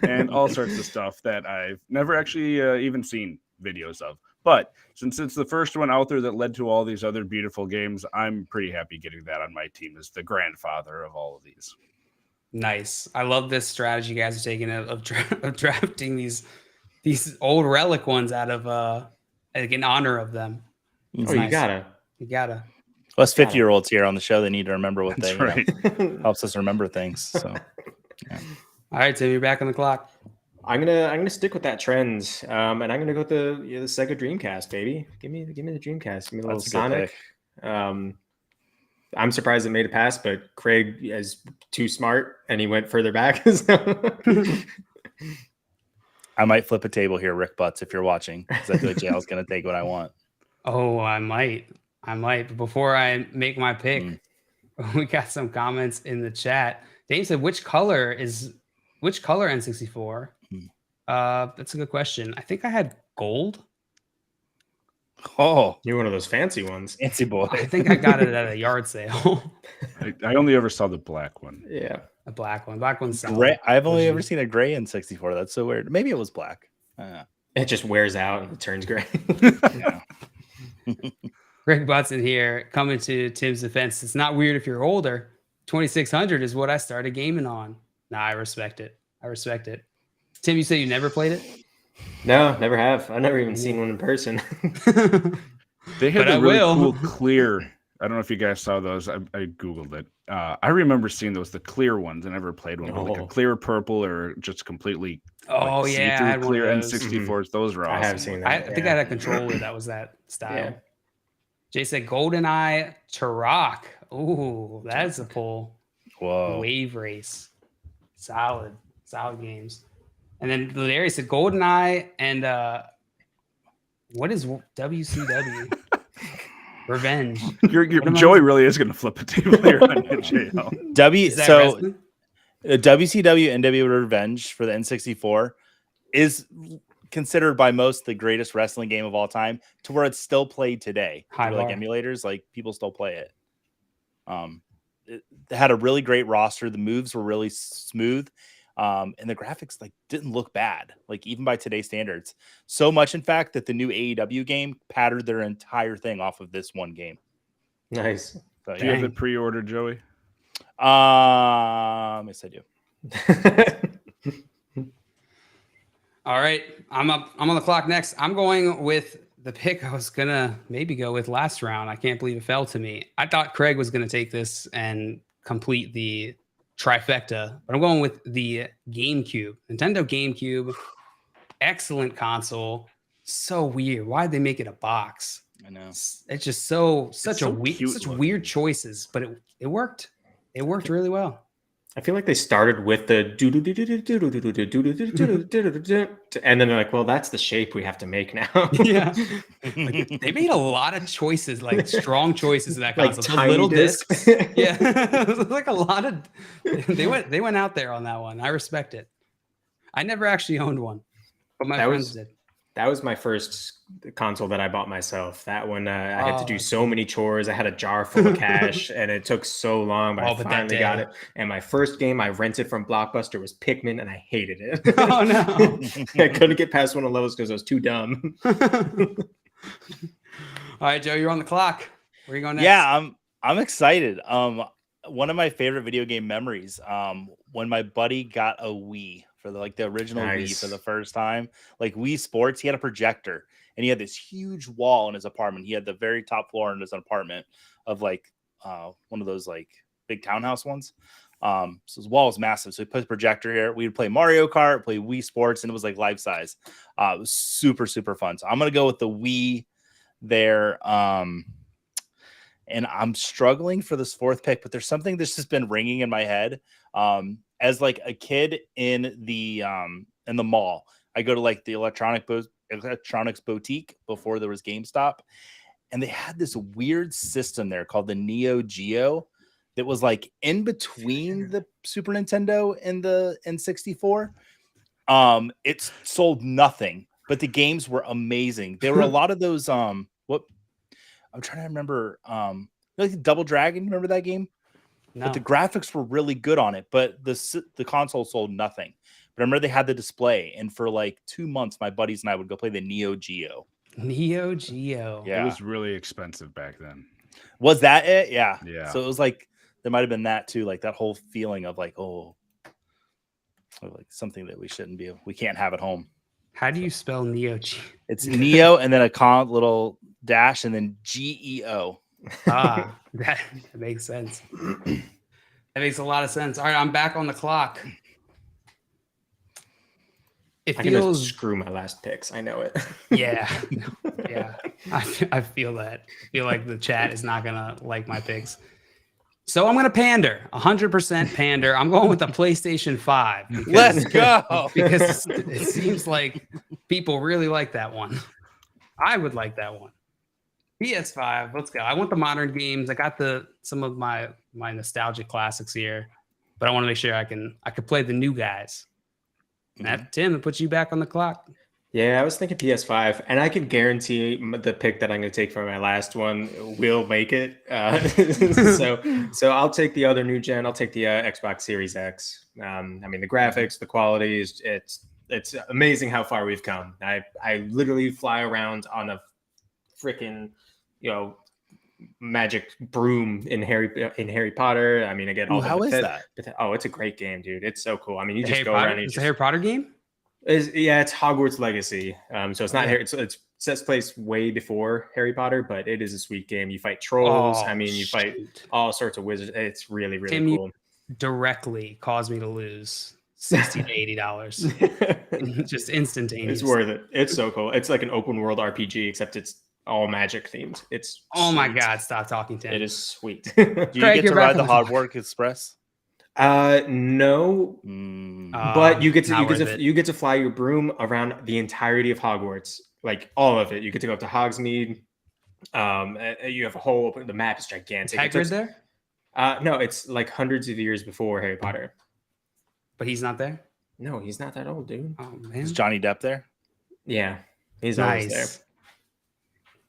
and all sorts of stuff that I've never actually even seen videos of. But since it's the first one out there that led to all these other beautiful games, I'm pretty happy getting that on my team as the grandfather of all of these. Nice. I love this strategy you guys are taking of drafting these old relic ones out of like in honor of them. Oh, you gotta. You gotta. Us 50-year-olds here on the show, they need to remember what That's they right. helps us remember things. So yeah. All right, Tim, you're back on the clock. I'm gonna stick with that trend, and I'm gonna go with the Sega Dreamcast, baby. Give me the Dreamcast. Give me a little That's a good Sonic. I'm surprised it made it past, but Craig is too smart and he went further back. I might flip a table here, Rick Butts, if you're watching, because I feel like JL's going to take what I want. Oh, I might. But before I make my pick, we got some comments in the chat. Dave said, which color N64? That's a good question. I think I had gold. Oh, You're one of those fancy ones. fancy boy. I think I got it at a yard sale. I only ever saw the black one. Yeah. A black one. Black one's solid. Gray. I've only ever seen a gray N64. That's so weird. Maybe it was black. It just wears out and it turns gray. Yeah. Greg Butson here, coming to Tim's defense. It's not weird if you're older. 2600 is what I started gaming on. Nah, I respect it. Tim, you say you never played it? No, never have. I've never even seen one in person. They had But I a really will. cool clear. I don't know if you guys saw those. I Googled it. I remember seeing those, the clear ones. I never played one, but like a clear purple or just completely Oh, yeah. I had see-through one clear of those. N64s. Those were awesome. I have seen that. I think I had a controller that was that style. Yeah. Jay said GoldenEye Turok. Ooh, that's a pull. Whoa. Wave Race. Solid games. And then Larry said GoldenEye and what is WCW? Revenge. Joey really is going to flip a table here on you, JL. Is that wrestling? WCW NW Revenge for the N64 is considered by most the greatest wrestling game of all time, to where it's still played today. High Like bar. emulators, like people still play it. It had a really great roster. The moves were really smooth. And the graphics like didn't look bad, like even by today's standards. So much, in fact, that the new AEW game patterned their entire thing off of this one game. Nice. So, Do you have it pre-ordered, Joey? Yes, I do. All right, I'm up. I'm on the clock next. I'm going with the pick I was gonna maybe go with last round. I can't believe it fell to me. I thought Craig was gonna take this and complete the trifecta, but I'm going with the GameCube. Nintendo GameCube, excellent console. So weird. Why'd they make it a box? I know. It's just such so cute such looking. weird choices, but it worked. It worked really well. I feel like they started with the and then they're like, well, that's the shape we have to make now. Yeah. Like, they made a lot of choices, like strong choices in that Like console. tiny Little discs. discs. Yeah. It was like a lot of they went out there on that one. I respect it. I never actually owned one, but my friends did. That was my first console that I bought myself. That one, I had to do Oh. so many chores. I had a jar full of cash, and it took so long, but I But that finally got day. it. And my first game I rented from Blockbuster was Pikmin, and I hated it. Oh no. I couldn't get past one of the levels because I was too dumb. All right, Joe, you're on the clock. Where are you going next? Yeah, I'm excited. One of my favorite video game memories, when my buddy got a Wii for the original Wii Nice. for the first time, like Wii Sports. He had a projector and he had this huge wall in his apartment. He had the very top floor in his apartment of one of those like big townhouse ones. So his wall was massive. So he put a projector here. We would play Mario Kart, play Wii Sports, and it was like life size. It was super, super fun. So I'm gonna go with the Wii there. And I'm struggling for this fourth pick, but there's something that's just been ringing in my head. As like a kid in the mall, I go to like the electronic electronics boutique before there was GameStop, and they had this weird system there called the Neo Geo that was like in between the Super Nintendo and the N64. It sold nothing, but the games were amazing. There were a lot of those what I'm trying to remember, like Double Dragon, remember that game? No. But the graphics were really good on it, but the console sold nothing. But I remember they had the display, and for like 2 months, my buddies and I would go play the Neo Geo. Neo Geo. Yeah. It was really expensive back then. Was that it? Yeah. Yeah. So it was like there might have been that too, like that whole feeling of like, oh, like something that we can't have at home. How do you spell Neo Geo? It's Neo and then a little dash and then GEO. Ah, that makes sense. That makes a lot of sense. All right, I'm back on the clock. It I'm gonna feels screw my last picks. I know it. yeah. I feel that. I feel like the chat is not gonna like my picks. So I'm gonna pander, 100% pander. I'm going with the PlayStation 5. Let's go. Because it seems like people really like that one. I would like that one. PS5, let's go. I want the modern games. I got some of my nostalgic classics here, but I want to make sure I could play the new guys. That Tim, that puts you back on the clock. Yeah, I was thinking PS5, and I can guarantee the pick that I'm going to take for my last one will make it. So I'll take the other new gen. I'll take the Xbox Series X. I mean, the graphics, the quality is it's amazing how far we've come. I literally fly around on a freaking magic broom in Harry Potter. I mean, again, all how is that? Oh, it's a great game, dude. It's so cool. I mean, you The just Harry go Potter? around. And It's a Harry Potter game? It's Hogwarts Legacy. So it's not Yeah. Harry. It sets place way before Harry Potter, but it is a sweet game. You fight trolls. Oh, I mean, you fight shoot. all sorts of wizards. It's really, really Tim, cool. Directly caused me to lose $60 to $80. Just instantaneous. It's worth it. It's so cool. It's like an open world RPG, except it's all magic themed. It's Oh my sweet. God, stop talking, Tim. It is sweet. Do you Craig, get to you're ride back the on the Hogwarts Express? No, but you get not worth to it. you get to fly your broom around the entirety of Hogwarts, like all of it. You get to go up to Hogsmeade. You have a whole the map is gigantic. Hagrid It's- there? No, it's like hundreds of years before Harry Potter. But he's not there? No, he's not that old, dude. Oh, man. Is Johnny Depp there? Yeah, he's always there. Nice.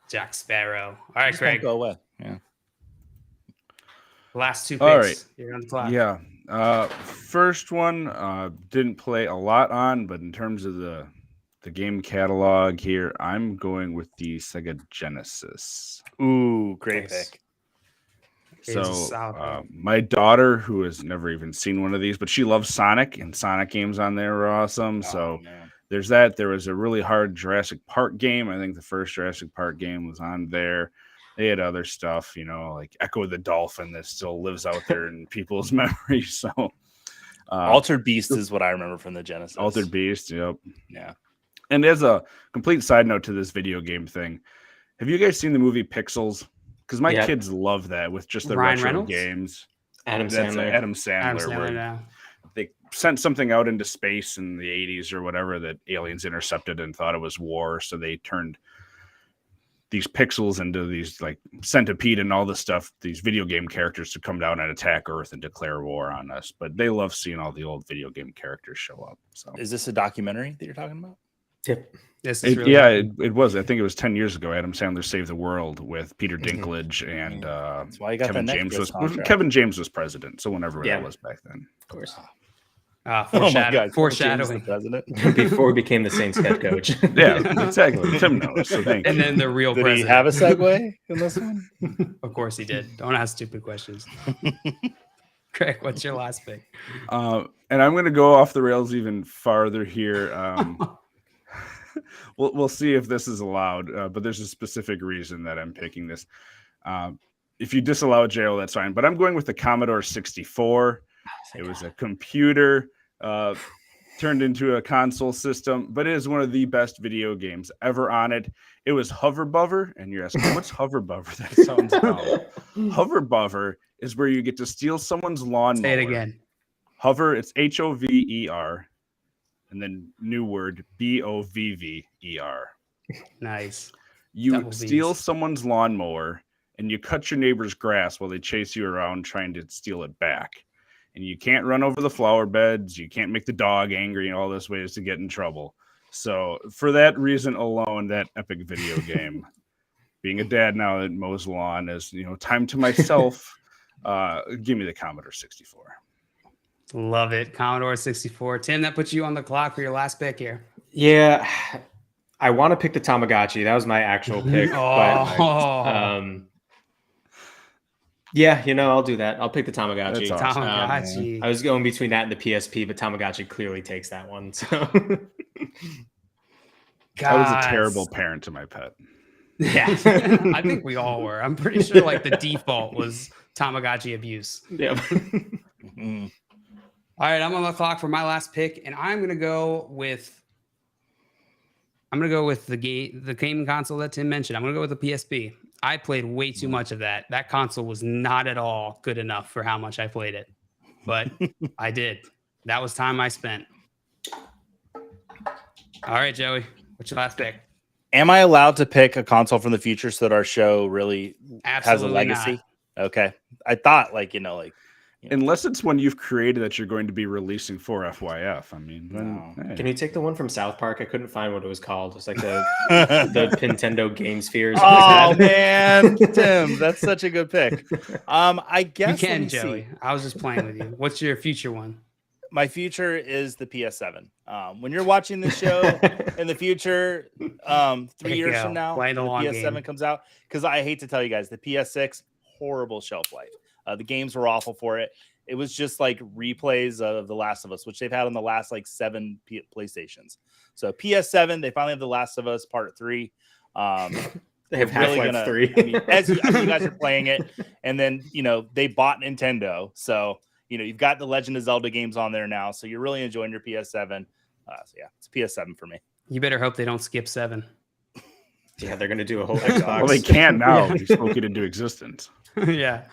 Jack Sparrow. All right, Just don't Craig. go away. Yeah. Last two picks. All right. You're on the clock. Yeah. First one didn't play a lot on, but in terms of the game catalog here, I'm going with the Sega Genesis. Ooh, great Nice. pick. It is a So solid pick. my daughter, who has never even seen one of these, but she loves Sonic, and Sonic games on there are awesome. So Oh, man. there's that. There was a really hard Jurassic Park game. I think the first Jurassic Park game was on there. They had other stuff, like Echo the Dolphin that still lives out there in people's memories. So Altered Beast is what I remember from the Genesis. Altered Beast, yep. Yeah. And as a complete side note to this video game thing, have you guys seen the movie Pixels? Because my Yeah. kids love that with just the Ryan retro Reynolds? games. Adam That's Sandler. Adam Sandler, Adam Sandler where now. they sent something out into space in the 80s or whatever that aliens intercepted and thought it was war. So they turned these pixels into these like centipede and all this stuff, these video game characters to come down and attack Earth and declare war on us. But they love seeing all the old video game characters show up. So Is this a documentary that you're talking about? Yep. This is really it was. I think it was 10 years ago. Adam Sandler Saved the World with Peter Dinklage and That's why you got Kevin that James Netflix contract. Kevin James was president. So whenever Yeah. that was back then. Of course. Oh my God. foreshadowing. James the president. Before he became the Saints head coach. Yeah, exactly. Tim knows. So thank And you. then the real Did he president. have a segue in this one? Of course he did. Don't ask stupid questions. Craig, what's your last pick? And I'm going to go off the rails even farther here. We'll see if this is allowed, but there's a specific reason that I'm picking this. If you disallow jail, that's fine. But I'm going with the Commodore 64. It was a computer turned into a console system, but it is one of the best video games ever on it. It was Hover Buffer, and you're asking, what's Hover Buffer? That sounds dumb. Hover Buffer is where you get to steal someone's lawnmower. Say it again. Hover, it's Hover, and then new word Bovver. Nice. You Double steal Bs. someone's lawnmower and you cut your neighbor's grass while they chase you around trying to steal it back. And you can't run over the flower beds. You can't make the dog angry and all those ways to get in trouble. So for that reason alone, that epic video game, being a dad now that mows lawn is, time to myself. Give me the Commodore 64. Love it. Commodore 64. Tim, that puts you on the clock for your last pick here. Yeah, I want to pick the Tamagotchi. That was my actual pick. Yeah, I'll do that. I'll pick the Tamagotchi. That's awesome. Tamagotchi. I was going between that and the PSP, but Tamagotchi clearly takes that one. So I was a terrible parent to my pet. Yeah, I think we all were. I'm pretty sure the default was Tamagotchi abuse. Yeah. All right, I'm on the clock for my last pick, and I'm gonna go with the gaming console that Tim mentioned. I'm gonna go with the PSP. I played way too much of that. That console was not at all good enough for how much I played it, but I did. That was time I spent. All right, Joey, what's your last pick? Am I allowed to pick a console from the future so that our show really has a legacy? Not. Okay. I thought unless it's one you've created that you're going to be releasing for FYF. I mean, hey. Can you take the one from South Park? I couldn't find what it was called. It's like the Nintendo Game Sphere. Oh man, Tim, that's such a good pick. I guess you can, Joey. I was just playing with you. What's your future one? My future is the PS7. When you're watching this show in the future, 3 years from now, when the PS7 comes out, because I hate to tell you guys, the PS6 horrible shelf life. The games were awful for it. It was just like replays of The Last of Us, which they've had on the last 7 PlayStations. So PS7, they finally have The Last of Us Part 3. They have Half-Life 3. I mean, as you guys are playing it, and then they bought Nintendo, so you've got the Legend of Zelda games on there now. So you're really enjoying your PS7. So yeah, it's PS7 for me. You better hope they don't skip 7. Yeah, they're gonna do a whole Xbox. Well, they can now. They spoke it into existence. Yeah.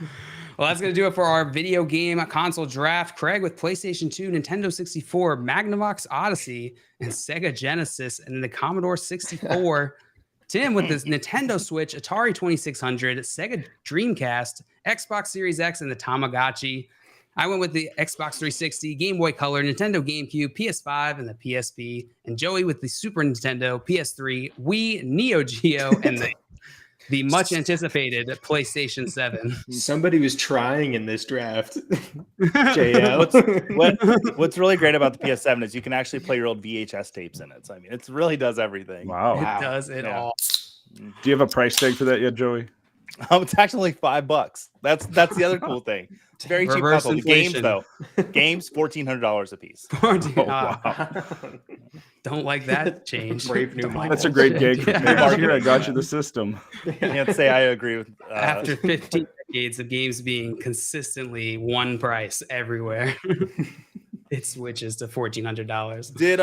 Well, that's going to do it for our video game console draft. Craig with PlayStation 2, Nintendo 64, Magnavox Odyssey, and Sega Genesis, and then the Commodore 64. Tim with the Nintendo Switch, Atari 2600, Sega Dreamcast, Xbox Series X, and the Tamagotchi. I went with the Xbox 360, Game Boy Color, Nintendo GameCube, PS5, and the PSP. And Joey with the Super Nintendo, PS3, Wii, Neo Geo, and the much anticipated PlayStation 7. Somebody was trying in this draft. JL. What's really great about the PS7 is you can actually play your old VHS tapes in it. So I mean, it really does everything. Wow. It does it all. Do you have a price tag for that yet, Joey? It's actually $5. That's the other cool thing. It's very cheap console. The games though, $1,400 a piece. Wow. Don't like that change. Brave new model. That's a great gig. Yeah. Here, I got you the system. I can't say I agree with. After 15 decades of games being consistently one price everywhere, it switches to $1,400. Did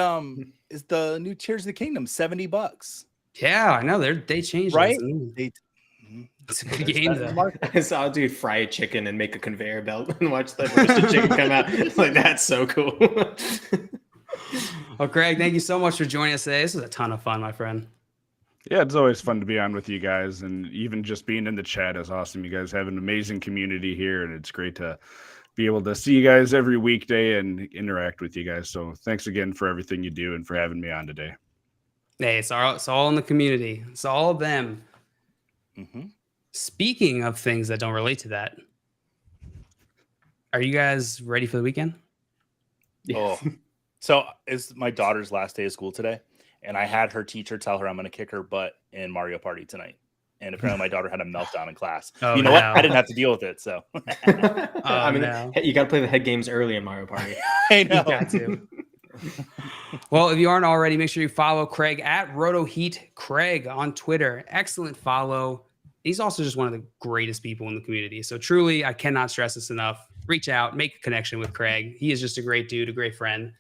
is the new Tears of the Kingdom $70? Yeah, I know they changed, right? It's a good game though. I saw a dude fry a chicken and make a conveyor belt and watch the roasted chicken come out. It's like, that's so cool. Well, Greg, thank you so much for joining us today. This was a ton of fun, my friend. Yeah, it's always fun to be on with you guys, and even just being in the chat is awesome. You guys have an amazing community here, and it's great to be able to see you guys every weekday and interact with you guys. So thanks again for everything you do and for having me on today. Hey, it's all in the community. It's all of them. Mm-hmm. Speaking of things that don't relate to that, are you guys ready for the weekend? Oh, so it's my daughter's last day of school today, and I had her teacher tell her I'm going to kick her butt in Mario Party tonight. And apparently my daughter had a meltdown in class. Oh, you know what? I didn't have to deal with it. So I mean, you got to play the head games early in Mario Party. I know. You got to. Well, if you aren't already, make sure you follow Craig at RotoHeat Craig on Twitter. Excellent follow. He's also just one of the greatest people in the community. So truly, I cannot stress this enough. Reach out, make a connection with Craig. He is just a great dude, a great friend.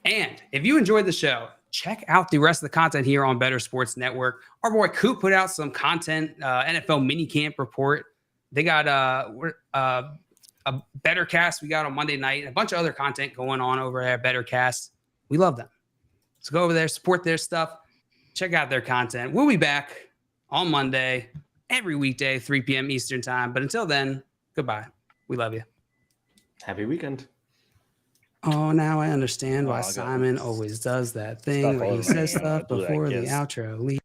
And if you enjoyed the show, check out the rest of the content here on Better Sports Network. Our boy Coop put out some content, NFL minicamp report. They got a Better Cast we got on Monday night, a bunch of other content going on over at Better Cast. We love them. So go over there, support their stuff. Check out their content. We'll be back on Monday, every weekday, 3 p.m. Eastern time. But until then, goodbye. We love you. Happy weekend. Oh, now I understand why I got Simon always does that thing where he all over my says hand when I stuff blew that before the kiss. outro.